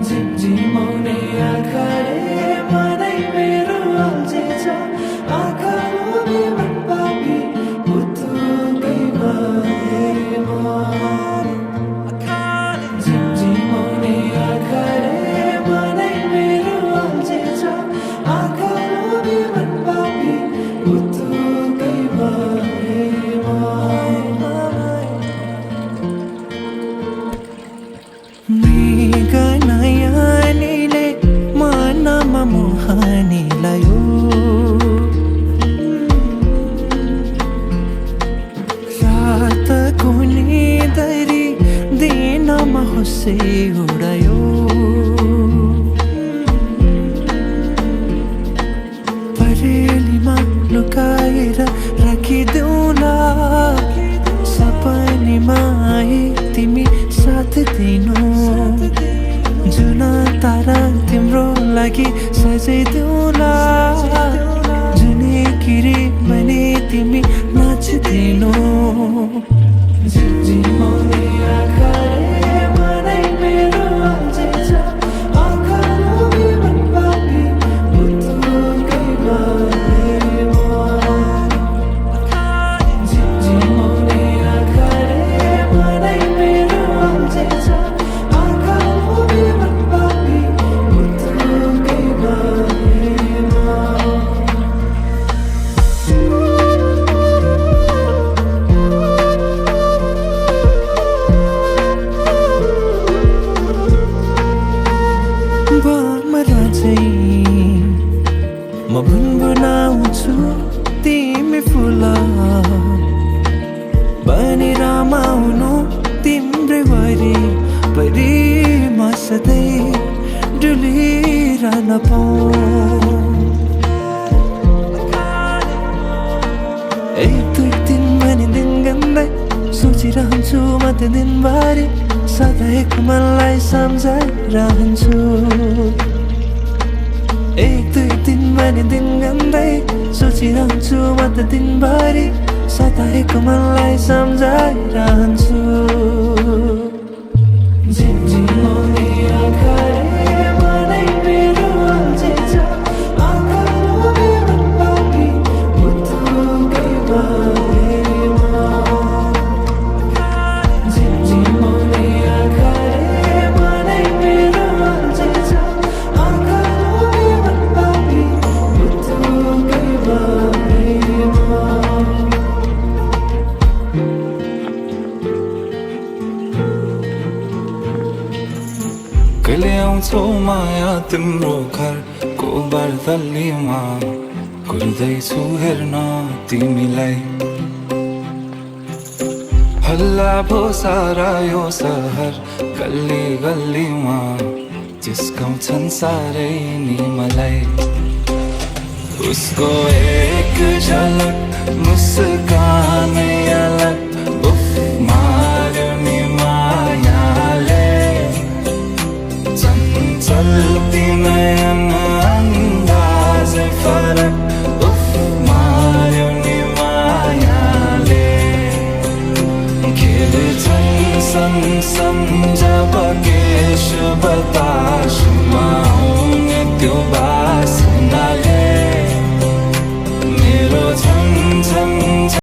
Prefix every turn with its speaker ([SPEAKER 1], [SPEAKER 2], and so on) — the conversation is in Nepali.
[SPEAKER 1] झिमझिमाउने आँखाले मनै मेरो अल्झेछ आँखा लोभी मन पापी उत्तुकै भए म झिमझिमाउने आँखाले मनै मेरो अल्झेछ आँखा लोभी मन पापी उत्तुकै भए म
[SPEAKER 2] मृगनयनीले मनमा मोहानी लायो रातको निदरी दिनमा होसे उडायो परेलीमा लुकाएर राखिदेऊला सपनीमा आए तिमी साथ दिनु जुन तारा तिम्रो लागि सजाइदेऊला जुनै किरी भने तिमी नाचिदिनु
[SPEAKER 1] झिमझिमाउने आँखाले मनै मेरो अल्झेछ आँखा लोभी मन पापी उत्तुकै भए म झिमझिमाउने आँखाले मनै मेरो अल्झेछ आँखा लोभी मन पापी उत्तुकै भए म
[SPEAKER 2] भमरा चाहिँ म भुनभुनाउँछु तिमी फुल बनी रमाउनु तिम्रै वरिपरि म सधैँ डुलिरहन पाऊँ एक दुई दिन भने दिन गन्दै सोचिरहन्छु म त दिनभरि सधैँको मनलाई सम्झाइरहन्छु एक दुई दिन भने दिन गन्दै सोचिरहन्छु म त दिनभरि सधैँको मनलाई सम्झाइरहन्छु
[SPEAKER 1] झिमझिमाउने आँखाले मनै मेरो अल्झेछ आँखा लोभी मन पापी उत्तुकै भए म झिमझिमाउने आँखाले मनै मेरो अल्झेछ आँखा लोभी मन पापी उत्तुकै भए म
[SPEAKER 3] कहिले आउँछौ माया तिम्रो घरको बर्दलीमा कुर्दैछु हेर्न तिमीलाई हल्ला भो सारा यो सहर गल्ली गल्लीमा जिस्काउँछन् साह्रै नि मलाई उसको एक झलक मुस्कानै अलग उफ मार्यो नि मायाले चल्ती नयन अन्दाजै फरक उफ मार्यो नि मायाले खेल्छन् सन सम्झ